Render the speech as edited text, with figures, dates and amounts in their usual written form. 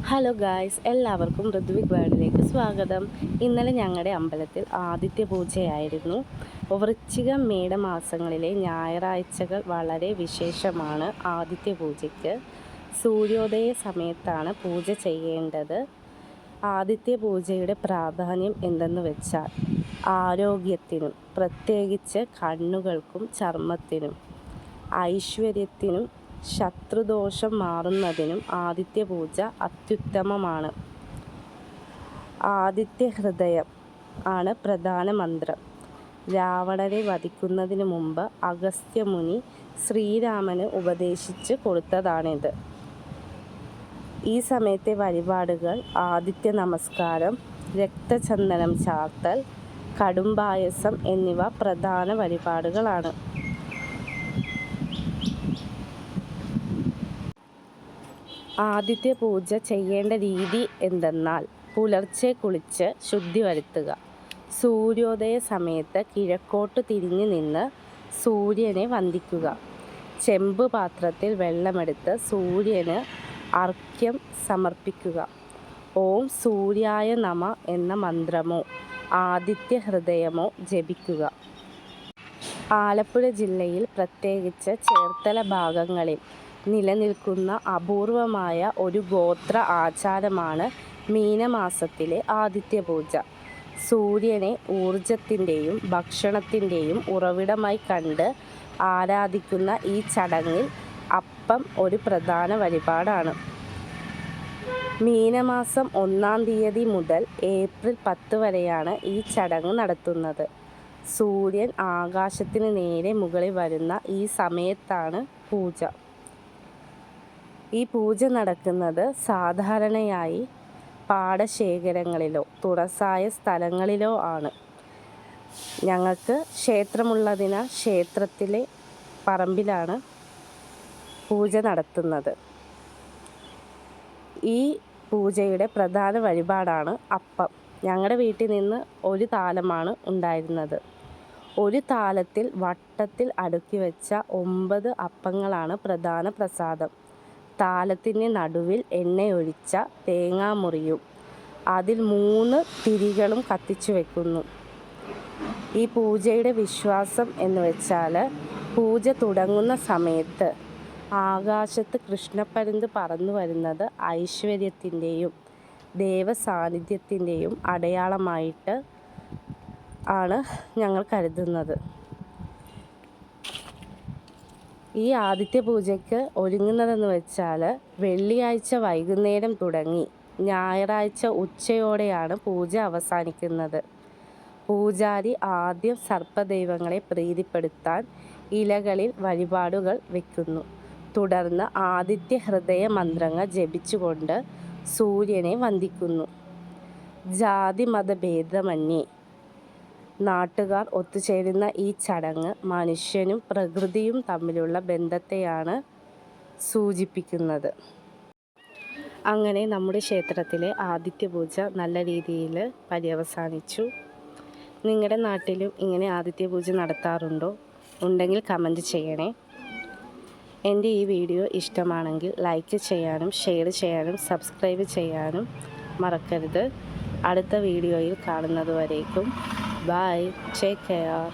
Hello guys, എല്ലാവർക്കും ഋത്വിക് വേൾഡിലേക്ക് സ്വാഗതം. ഇന്നലെ ഞങ്ങളുടെ അമ്പലത്തിൽ ആദിത്യ പൂജയായിരുന്നു. വൃശ്ചികം മേടമാസങ്ങളിലെ ഞായറാഴ്ചകൾ വളരെ വിശേഷമാണ്. ആദിത്യ പൂജയ്ക്ക് സൂര്യോദയ സമയത്താണ് പൂജ ചെയ്യേണ്ടത്. ആദിത്യ പൂജയുടെ പ്രാധാന്യം എന്തെന്ന് വെച്ചാൽ ആരോഗ്യത്തിനും പ്രത്യേകിച്ച് കണ്ണുകൾക്കും ചർമ്മത്തിനും ഐശ്വര്യത്തിനും ശത്രുദോഷം മാറുന്നതിനും ആദിത്യ പൂജ അത്യുത്തമമാണ്. ആദിത്യ ഹൃദയം ആണ് പ്രധാന മന്ത്രം. രാവണനെ വധിക്കുന്നതിന് മുമ്പ് അഗസ്ത്യമുനി ശ്രീരാമന് ഉപദേശിച്ച് കൊടുത്തതാണിത്. ഈ സമയത്തെ വഴിപാടുകൾ ആദിത്യ നമസ്കാരം, രക്തചന്ദനം ചാർത്തൽ, കടുംപായസം എന്നിവ പ്രധാന വഴിപാടുകളാണ്. ആദിത്യ പൂജ ചെയ്യേണ്ട രീതി എന്തെന്നാൽ പുലർച്ചെ കുളിച്ച് ശുദ്ധി വരുത്തുക. സൂര്യോദയ സമയത്ത് കിഴക്കോട്ട് തിരിഞ്ഞു നിന്ന് സൂര്യനെ വന്ദിക്കുക. ചെമ്പ് പാത്രത്തിൽ വെള്ളമെടുത്ത് സൂര്യന് അർഘ്യം സമർപ്പിക്കുക. ഓം സൂര്യായ നമ എന്ന മന്ത്രമോ ആദിത്യ ഹൃദയമോ ജപിക്കുക. ആലപ്പുഴ ജില്ലയിൽ പ്രത്യേകിച്ച് ചേർത്തല ഭാഗങ്ങളിൽ നിലനിൽക്കുന്ന അപൂർവമായ ഒരു ഗോത്ര ആചാരമാണ് മീനമാസത്തിലെ ആദിത്യ പൂജ. സൂര്യനെ ഊർജത്തിൻ്റെയും ഭക്ഷണത്തിൻ്റെയും ഉറവിടമായി കണ്ട് ആരാധിക്കുന്ന ഈ ചടങ്ങിൽ അപ്പം ഒരു പ്രധാന വഴിപാടാണ്. മീനമാസം 1-ാം തീയതി മുതൽ ഏപ്രിൽ 10 വരെയാണ് ഈ ചടങ്ങ് നടത്തുന്നത്. സൂര്യൻ ആകാശത്തിന് നേരെ മുകളിൽ വരുന്ന ഈ സമയത്താണ് പൂജ. ഈ പൂജ നടക്കുന്നത് സാധാരണയായി പാടശേഖരങ്ങളിലോ തുറസായ സ്ഥലങ്ങളിലോ ആണ്. ഞങ്ങൾക്ക് ക്ഷേത്രമുള്ളതിനാൽ ക്ഷേത്രത്തിലെ പറമ്പിലാണ് പൂജ നടത്തുന്നത്. ഈ പൂജയുടെ പ്രധാന വഴിപാടാണ് അപ്പം. ഞങ്ങളുടെ വീട്ടിൽ നിന്ന് ഒരു താലമാണ് ഉണ്ടായിരുന്നത്. ഒരു താലത്തിൽ വട്ടത്തിൽ അടുക്കി വെച്ച 9 അപ്പങ്ങളാണ് പ്രധാന പ്രസാദം. താലത്തിൻ്റെ നടുവിൽ എണ്ണയൊഴിച്ച തേങ്ങാമുറിയും അതിൽ 3 തിരികളും കത്തിച്ചു വെക്കുന്നു. ഈ പൂജയുടെ വിശ്വാസം എന്ന് വെച്ചാൽ പൂജ തുടങ്ങുന്ന സമയത്ത് ആകാശത്ത് കൃഷ്ണപ്പരുന്ത് പറന്നു വരുന്നത് ഐശ്വര്യത്തിൻ്റെയും ദേവസാന്നിധ്യത്തിൻ്റെയും അടയാളമായിട്ട് ആണ് ഞങ്ങൾ കരുതുന്നത്. ഈ ആദിത്യ പൂജയ്ക്ക് ഒരുങ്ങുന്നതെന്ന് വെച്ചാൽ വെള്ളിയാഴ്ച വൈകുന്നേരം തുടങ്ങി ഞായറാഴ്ച ഉച്ചയോടെയാണ് പൂജ അവസാനിക്കുന്നത്. പൂജാരി ആദ്യം സർപ്പദൈവങ്ങളെ പ്രീതിപ്പെടുത്താൻ ഇലകളിൽ വഴിപാടുകൾ വയ്ക്കുന്നു. തുടർന്ന് ആദിത്യ ഹൃദയ മന്ത്രങ്ങൾ ജപിച്ചുകൊണ്ട് സൂര്യനെ വന്ദിക്കുന്നു. ജാതി മതഭേദമന്യേ നാട്ടുകാർ ഒത്തുചേരുന്ന ഈ ചടങ്ങ് മനുഷ്യനും പ്രകൃതിയും തമ്മിലുള്ള ബന്ധത്തെയാണ് സൂചിപ്പിക്കുന്നത്. അങ്ങനെ നമ്മുടെ ക്ഷേത്രത്തിലെ ആദിത്യ പൂജ നല്ല രീതിയിൽ പര്യവസാനിച്ചു. നിങ്ങളുടെ നാട്ടിലും ഇങ്ങനെ ആദിത്യ പൂജ നടത്താറുണ്ടോ? ഉണ്ടെങ്കിൽ കമൻറ്റ് ചെയ്യണേ. എൻ്റെ ഈ വീഡിയോ ഇഷ്ടമാണെങ്കിൽ ലൈക്ക് ചെയ്യാനും ഷെയർ ചെയ്യാനും സബ്സ്ക്രൈബ് ചെയ്യാനും മറക്കരുത്. അടുത്ത വീഡിയോയിൽ കാണുന്നത് വരേക്കും ബൈ, ടേക്ക് കെയർ.